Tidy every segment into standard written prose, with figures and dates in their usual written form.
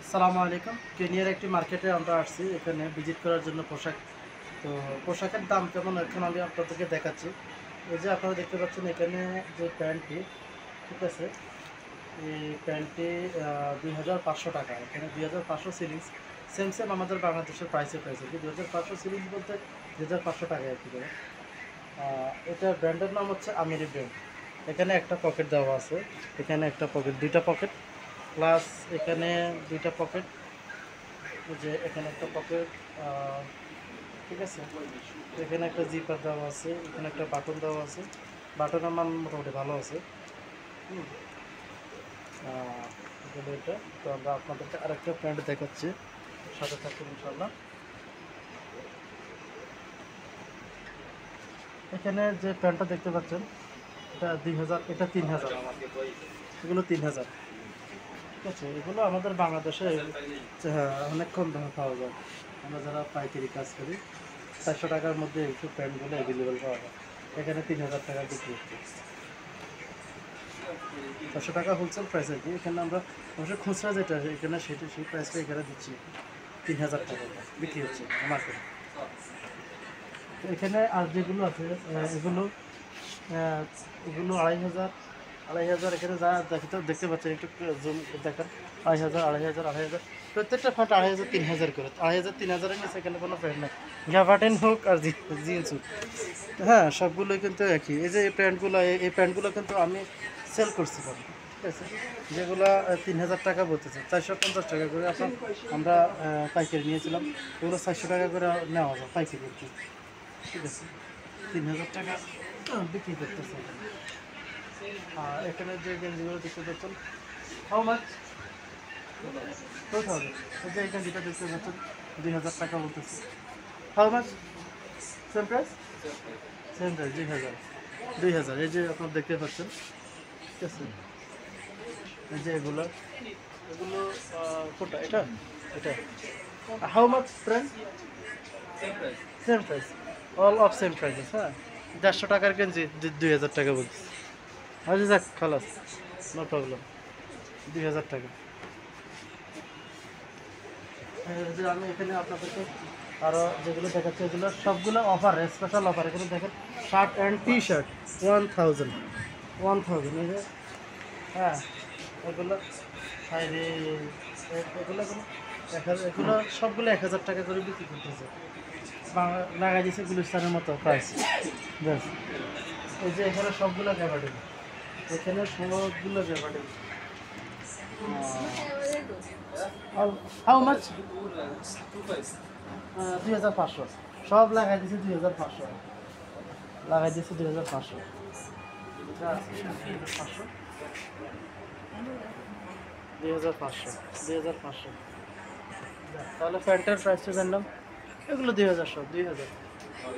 আসসালামু আলাইকুম। কেনিয়ার একটি মার্কেটে আমরা আসছি এখানে ভিজিট করার জন্য পোশাক। তো পোশাকের দাম কেমন এখন আমি আপনাদেরকে দেখাচ্ছি। এই যে আপনারা দেখতে পাচ্ছেন এখানে যে প্যান্টটি, ঠিক আছে, এই প্যান্টটি 2500 টাকা। এখানে 2500 সিলিংস, সেম সেম আমাদের বাংলাদেশের প্রাইসে প্রাইস আর কি। 2500 সিলিংস বলতে 2500 টাকা আর কি করে। এটার ব্র্যান্ডের নাম হচ্ছে আমিরি ব্র্যান্ড। এখানে একটা পকেট দেওয়া আছে, এখানে একটা পকেট, দুইটা পকেট, প্লাস এখানে দুইটা পকেট, যে এখানে একটা পকেট, ঠিক আছে। এখানে একটা জিপার দেওয়া আছে, এখানে একটা বাটন দেওয়া আছে। বাটনের মান মোটামুটি ভালো আছে। হুম, এগুলো এটা। তো আমরা আপনাদেরকে আরেকটা প্যান্ট দেখাচ্ছি, সাথে থাকুন ইনশাল্লাহ। এখানে যে প্যান্টটা দেখতে পাচ্ছেন এটা 2000, এটা 3000, এগুলো 3000, ঠিক আছে। এগুলো আমাদের বাংলাদেশে হ্যাঁ অনেক কম দামে পাওয়া যায়। আমরা যারা পাইকারি কাজ করি 400 টাকার মধ্যে এইসব প্যান্টগুলো অ্যাভেলেবেল পাওয়া যায়। এখানে 3000 টাকা বিক্রি হচ্ছে, 400 টাকা হোলসেল প্রাইস আর কি। এখানে আমরা অবশ্যই খুচরা যেটা এখানে সেটা সেই প্রাইসটা এখানে দিচ্ছি, 3000 টাকা বিক্রি হচ্ছে মার্কেটে। তো এখানে আর যেগুলো আছে এগুলো এগুলো 2500, 2500। এখানে যা দেখতে পাচ্ছেন, একটু জুম দেখান। 2500, 2500, 2500, প্রত্যেকটা ফ্যান্ট 2500, 3000 করে। 2500, 3000-এর নিচে এখানে কোনো প্যান্ট নেই, গ্যাভাটেন হোক আর জিন্স হোক। হ্যাঁ, সবগুলোই কিন্তু একই। এই যে এই প্যান্টগুলো, এই প্যান্টগুলো কিন্তু আমি সেল করছি পাবো, ঠিক আছে। যেগুলো 3000 টাকা বলতেছে, 450 টাকা করে আমরা পাইকারি নিয়েছিলাম। এগুলো 400 টাকা করে নেওয়া যায় পাইকারি আর কি, ঠিক আছে। 3000 টাকা বিক্রি করতেছে। আর এখানে যে গেঞ্জিগুলো দেখতে পাচ্ছেন, হাউ মাছ, 2000। এই যে এই গেঞ্জিটা দেখতে পাচ্ছেন 2000 টাকা বলতেছে। How much, same price, same price 2000, 2000। এই যে আপনারা দেখতে পাচ্ছেন, ঠিক আছে। এই যে এগুলো, এগুলো কোনটা, এটা, এটা how much price, same price, all of same prices. হ্যাঁ, 150 টাকার গেঞ্জি 2000 টাকা বলছি। আচ্ছা যাক, খালাস, নো প্রবলেম, 2000 টাকা। যে আমি এখানে আপনাদেরকে আরও যেগুলো দেখাচ্ছি এগুলো সবগুলো অফার, স্পেশাল অফার। এখানে দেখেন শার্ট অ্যান্ড টি শার্ট 1000, 1000। এই যে হ্যাঁ, এগুলো হাইরে, এগুলো এগুলো সবগুলো 1000 টাকা করে বিক্রি করতেছে। লাগাই দিয়েছে গুলিস্তানের মতো প্রাইস, ব্যাস। এই যে এখানে সবগুলো গ্যাভাটেবল, এখানে সবগুলো গ্যাভাটেবল। How much, 2500। সব লাগাই দিয়েছে 2500, লাগাই দিয়েছে 2500, 2500, 2500, 2500। তাহলে প্যান্টের প্রাইসটা জানলাম, এগুলো 2000, সব 2000।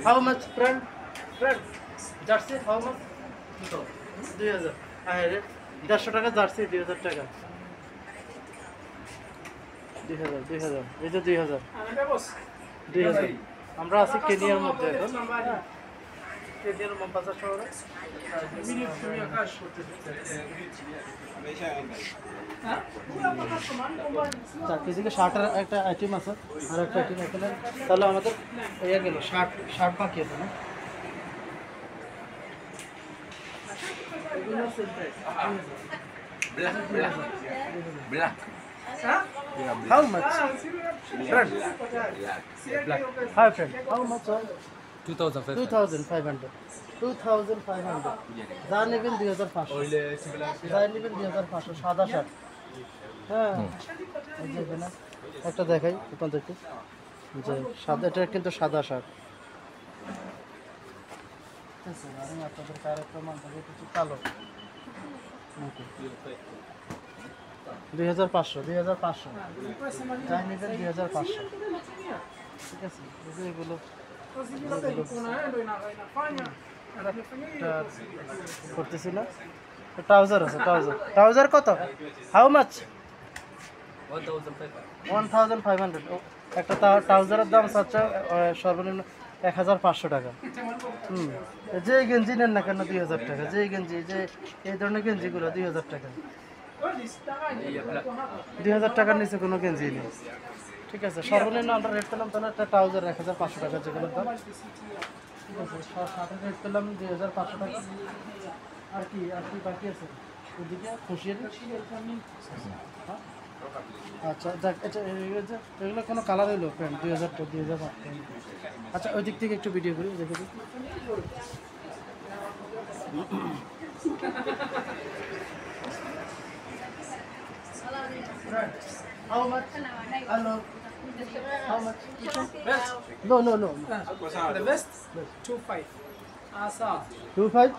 How much pant, pant jersey how much, 2000। হ্যাঁ রে, 150 টাকা জার্সি, 2000 টাকা, 2000, 2000। এই যে 2000, 2000। আমরা আছি কেনিয়ার মধ্যে এখন, কেনিয়ার মম্বাসা শহরে। চারদিকে শার্টের একটা আইটেম আছে, আর একটা আইটেম এখানে। তাহলে আমাদের ইয়ে গেল, শার্ট, শার্ট বাকি আছে না। এগুলো same price, Black. How much friend, hi friend, how much? 2005. 2500, 2500। যা নেবেন 2500, যা নেবেন 2500। সাদা শার্ট, হ্যাঁ। এই যে এখানে একটা দেখাই আপনাদেরকে, যে সাদা, এটা কিন্তু সাদা শার্ট। ঠিক আছে, আমি আপনাদেরকে আরেকটা মান দেখাই, কিছু কালো, 2500, 2500। যাই নেবেন 2500, ঠিক আছে। এই যে এগুলো করতেছি না। ট্রাউজার আছে, ট্রাউজার, ট্রাউজার কত, হাউ মাচ? 1500. 1500। একটা ট্রাউজারের দাম চাচ্ছে সর্বনিম্ন 1500 টাকা। যে গেঞ্জি নেন না কেন 2000 টাকা, যে গেঞ্জি, যে এই ধরনের গেঞ্জিগুলো 2000 টাকা। Iya, belah. 2000 টাকার নিচে কোনো গেঞ্জি নেই। ঠিক আছে, সর্বনিম্ন আমরা রেট পেলাম তাহলে একটা ট্রাউজার 1500 টাকা যেগুলো দাম। ঠিক আছে, শার্টের রেট পেলাম 2500 টাকা। আর কি বাকি আছে ওদিকে খুশির? হ্যাঁ? আচ্ছা যাক, এগুলো কোনো কালার হইলো প্যান্ট 2005। আচ্ছা ওই দিক থেকে একটু ভিডিও করি, দেখে দিই। How much? Hello. How much? No. The best 25. Asa. 25?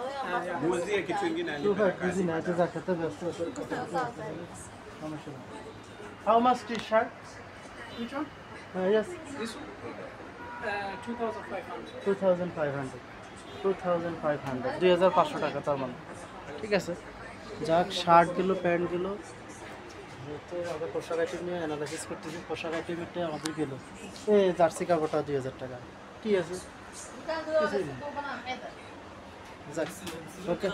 Muuzie kitu kingine 25 hizi na hata zakata best. How much t-shirt? Which one? Yes, This one? 2,500. 2500. 2500 টাকা তার মানে। ঠিক আছে, যাক শার্টগুলো প্যান্টগুলো যেহেতু আমরা পোশাক আইটেম নিয়ে অ্যানালাইসিস করতেছি, পোশাক আইটেমেরটা আমাদের গেলো এই জার্সি কাপড়টা 2000 টাকা। কি আছে? কিছুই নেই। যাক, ওকে।